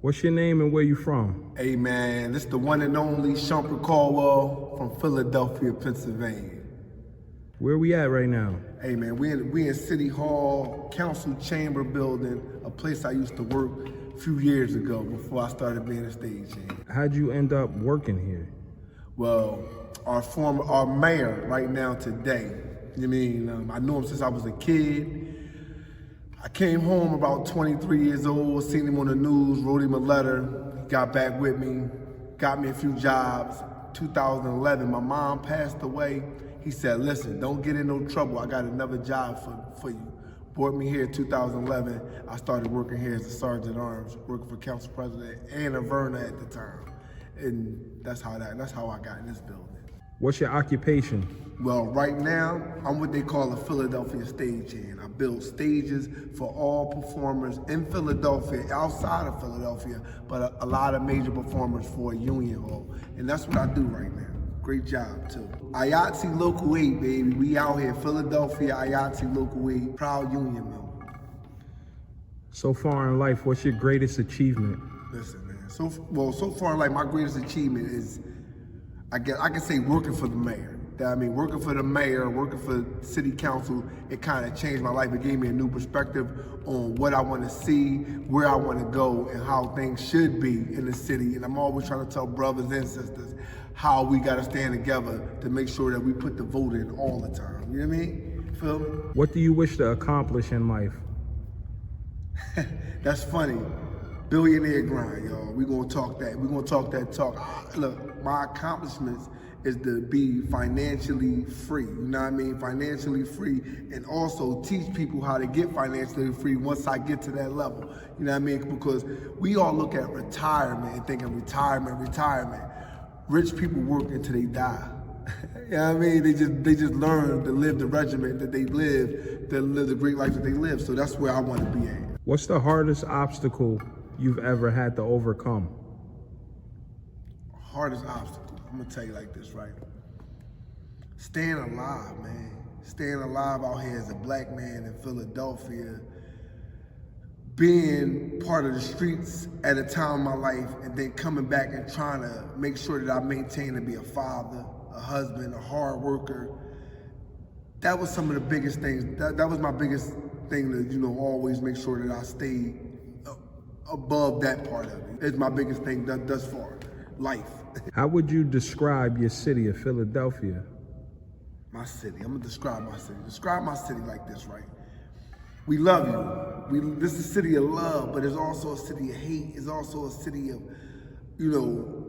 What's your name and where you from? Hey man, this the one and only Shumpert Caldwell from Philadelphia, Pennsylvania. Where we at right now? Hey man, we in City Hall, Council Chamber building, a place I used to work a few years ago before I started being a stagehand. How'd you end up working here? Well, our mayor right now today, I knew him since I was a kid. I came home about 23 years old, seen him on the news, wrote him a letter, he got back with me, got me a few jobs. 2011, my mom passed away. He said, listen, don't get in no trouble, I got another job for you. Brought me here in 2011. I started working here as a sergeant at arms, working for council president and a Verna at the time. And that's how I got in this building. What's your occupation? Well, right now, I'm what they call a Philadelphia stagehand. I build stages for all performers in Philadelphia, outside of Philadelphia, but a lot of major performers for a union hall. And that's what I do right now. Great job, too. IATSE Local 8, baby. We out here, Philadelphia, IATSE Local 8, proud union member. So far in life, what's your greatest achievement? Listen, man, so far in life, my greatest achievement is, I can say working for the mayor. Working for the mayor, working for city council, it kind of changed my life. It gave me a new perspective on what I want to see, where I want to go, and how things should be in the city. And I'm always trying to tell brothers and sisters how we got to stand together to make sure that we put the vote in all the time. You know what I mean? Feel me? What do you wish to accomplish in life? That's funny. Billionaire grind, y'all. We're going to talk that. We're going to talk that talk. Look, my accomplishments is to be financially free, you know what I mean? Financially free, and also teach people how to get financially free once I get to that level, you know what I mean? Because we all look at retirement and thinking retirement. Rich people work until they die. You know what I mean? They just learn to live the regimen that they live, to live the great life that they live. So that's where I want to be at. What's the hardest obstacle you've ever had to overcome? Hardest obstacle, I'm gonna tell you like this, right? Staying alive, man. Staying alive out here as a black man in Philadelphia, being part of the streets at a time in my life, and then coming back and trying to make sure that I maintain to be a father, a husband, a hard worker. That was some of the biggest things. That was my biggest thing to, always make sure that I stayed above that part of it. It's my biggest thing thus far, life. How would you describe your city of Philadelphia? My city, I'm gonna describe my city. Describe my city like this, right? We love you. This is a city of love, but it's also a city of hate. It's also a city of,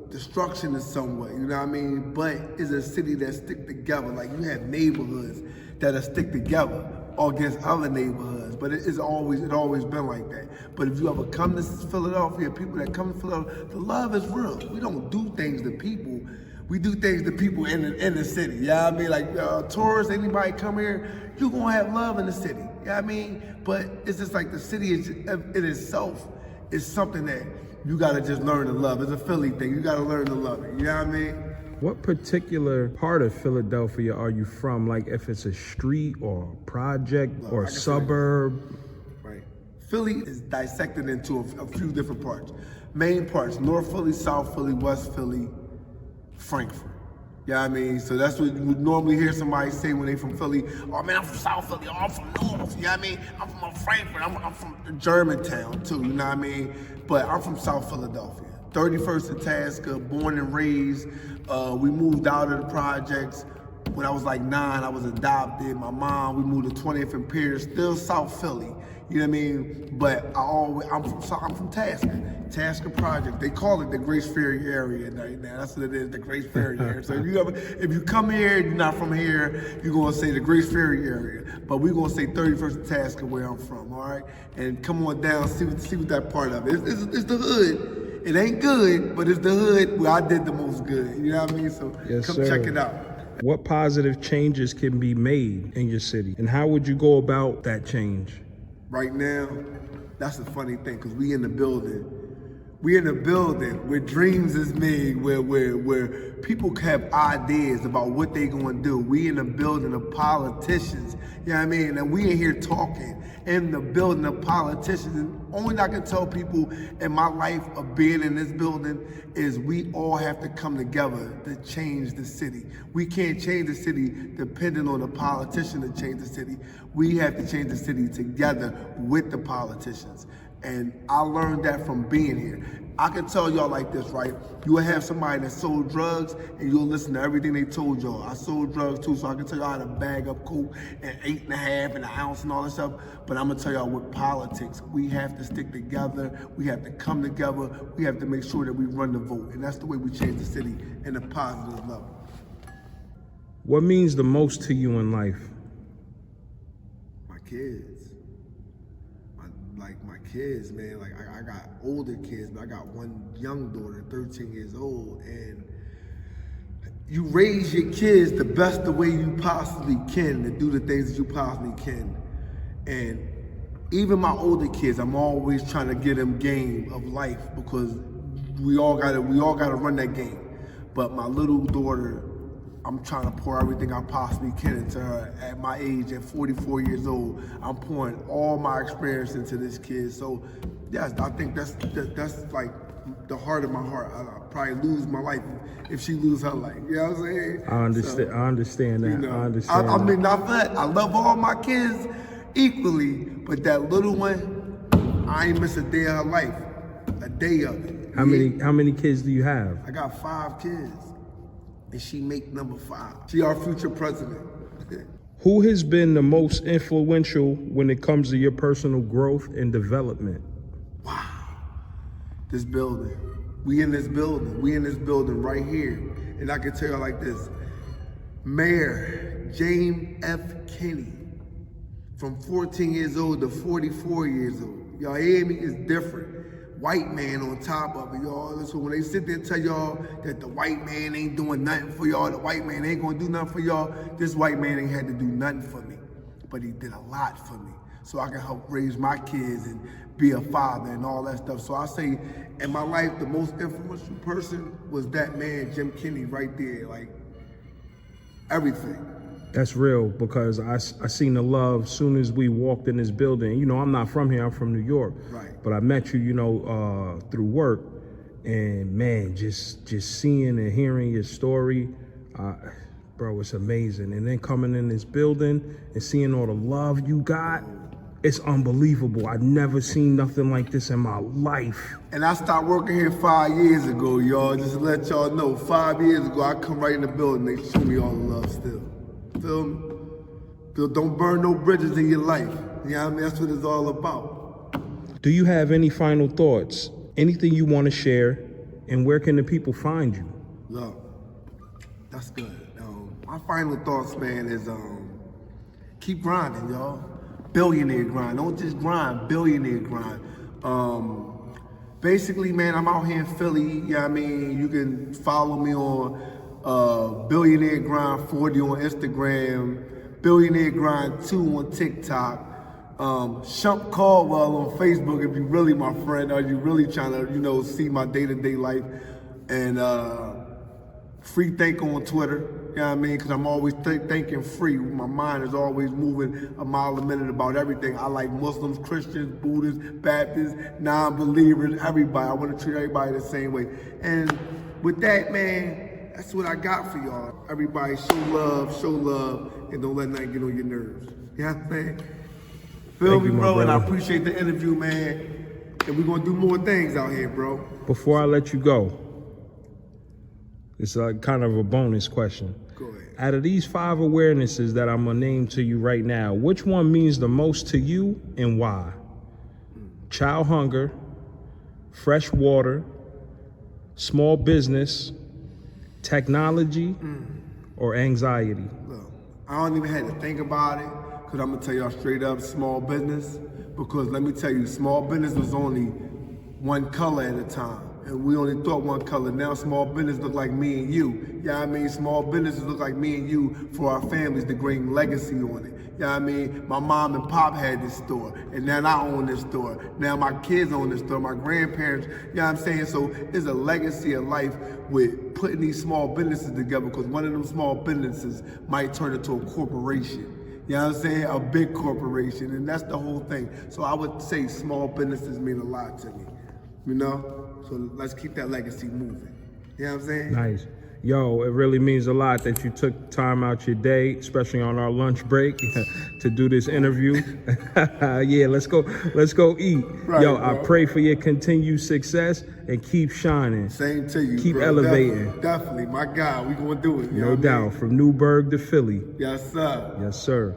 destruction in some way, you know what I mean? But it's a city that stick together. Like you have neighborhoods that stick together against other neighborhoods, but it always been like that. But if you ever come to Philadelphia, people that come to Philadelphia, the love is real. We don't do things to people. We do things to people in the city. You know what I mean? Like tourists, anybody come here, you're gonna have love in the city. You know what I mean? But it's just like the city in itself is something that you gotta just learn to love. It's a Philly thing. You gotta learn to love it. You know what I mean? What particular part of Philadelphia are you from? Like if it's a street or a project or a suburb? Right. Philly is dissected into a few different parts. Main parts, North Philly, South Philly, West Philly, Frankfurt. You know what I mean? So that's what you would normally hear somebody say when they from Philly. Oh man, I'm from South Philly, oh, I'm from North, you know what I mean? I'm from Frankfurt, I'm from Germantown too, you know what I mean? But I'm from South Philadelphia. 31st and Tasker, born and raised. We moved out of the projects when I was like 9. I was adopted. My mom, we moved to 20th and Pierce, still South Philly. You know what I mean? But I'm from Tasker Project. They call it the Grace Ferry area right now. That's what it is, the Grace Ferry area. So if you come here and you're not from here, you're gonna say the Grace Ferry area. But we're gonna say 31st and Tasker where I'm from, all right? And come on down, see what that part of it. It's the hood. It ain't good, but it's the hood where I did the most good. You know what I mean? So yes, come sir. check it out. What positive changes can be made in your city? And how would you go about that change? Right now, that's the funny thing, because we in the building. We in a building where dreams is made, where people have ideas about what they gonna do. We in a building of politicians, you know what I mean? And we in here talking in the building of politicians. And only thing I can tell people in my life of being in this building is we all have to come together to change the city. We can't change the city depending on a politician to change the city. We have to change the city together with the politicians. And I learned that from being here. I can tell y'all like this, right? You will have somebody that sold drugs and you'll listen to everything they told y'all. I sold drugs too, so I can tell y'all how to bag up coke and 8.5 and an ounce and all that stuff. But I'm gonna tell y'all with politics, we have to stick together. We have to come together. We have to make sure that we run the vote. And that's the way we change the city in a positive level. What means the most to you in life? My kids. My kids, man, like I got older kids, but I got one young daughter, 13 years old, and you raise your kids the best the way you possibly can to do the things that you possibly can. And even my older kids, I'm always trying to get them game of life because we all gotta run that game. But my little daughter, I'm trying to pour everything I possibly can into her. At my age, at 44 years old, I'm pouring all my experience into this kid. So, yes, I think that's like the heart of my heart. I'll probably lose my life if she lose her life. You know what I'm saying? I understand. So, I understand that. you know, I understand. I mean, not that I love all my kids equally, but that little one, I ain't miss a day of her life, a day of it. How many kids do you have? I got 5 kids. And she make number 5. She our future president. Who has been the most influential when it comes to your personal growth and development? Wow. This building. We in this building. We in this building right here. And I can tell you like this. Mayor James F. Kinney, from 14 years old to 44 years old. Y'all hear me? It's different. White man on top of it, y'all. So when they sit there and tell y'all that the white man ain't doing nothing for y'all, the white man ain't gonna do nothing for y'all, this white man ain't had to do nothing for me, but he did a lot for me. So I can help raise my kids and be a father and all that stuff. So I say, in my life, the most influential person was that man, Jim Kinney, right there, like everything. That's real because I seen the love soon as we walked in this building. You know, I'm not from here, I'm from New York. Right. But I met you, through work. And man, just seeing and hearing your story, bro, it's amazing. And then coming in this building and seeing all the love you got, it's unbelievable. I've never seen nothing like this in my life. And I stopped working here 5 years ago, y'all. Just to let y'all know, 5 years ago, I come right in the building, they show me all the love still. Feel me? Don't burn no bridges in your life. You know what I mean? That's what it's all about. Do you have any final thoughts? Anything you want to share? And where can the people find you? Look, that's good. My final thoughts, man, is keep grinding, y'all. Billionaire grind. Don't just grind, billionaire grind. Basically, man, I'm out here in Philly. You know what I mean? You can follow me on Billionaire Grind 40 on Instagram, Billionaire Grind 2 on TikTok, Shumpert Caldwell on Facebook if you really my friend or you really trying to, see my day-to-day life, and Free Think on Twitter, you know what I mean? Because I'm always thinking free. My mind is always moving a mile a minute about everything. I like Muslims, Christians, Buddhists, Baptists, non-believers, everybody. I want to treat everybody the same way. And with that, man, that's what I got for y'all. Everybody show love, and don't let nothing get on your nerves. You know what I'm saying? Feel me, bro? And I appreciate the interview, man. And we're going to do more things out here, bro. Before I let you go, it's kind of a bonus question. Go ahead. Out of these 5 awarenesses that I'm going to name to you right now, which one means the most to you and why? Child hunger, fresh water, small business, technology, or anxiety? Look, I don't even have to think about it because I'm going to tell y'all straight up small business, because let me tell you, small business was only one color at a time. And we only thought one color. Now small business look like me and you. Yeah, I mean, small businesses look like me and you for our families to bring legacy on it. Yeah, I mean, my mom and pop had this store, and now I own this store. Now my kids own this store, my grandparents, you know what I'm saying? So it's a legacy of life with putting these small businesses together, because one of them small businesses might turn into a corporation. You know what I'm saying? A big corporation, and that's the whole thing. So I would say small businesses mean a lot to me, you know? So let's keep that legacy moving. You know what I'm saying? Nice. Yo, it really means a lot that you took time out your day, especially on our lunch break, to do this interview. Yeah, let's go eat. Right, yo, bro. I pray for your continued success and keep shining. Same to you, Keep bro. elevating. Definitely. My God, we gonna do it. You know No what I mean? doubt. From Newburgh to Philly. Yes, sir. Yes, sir.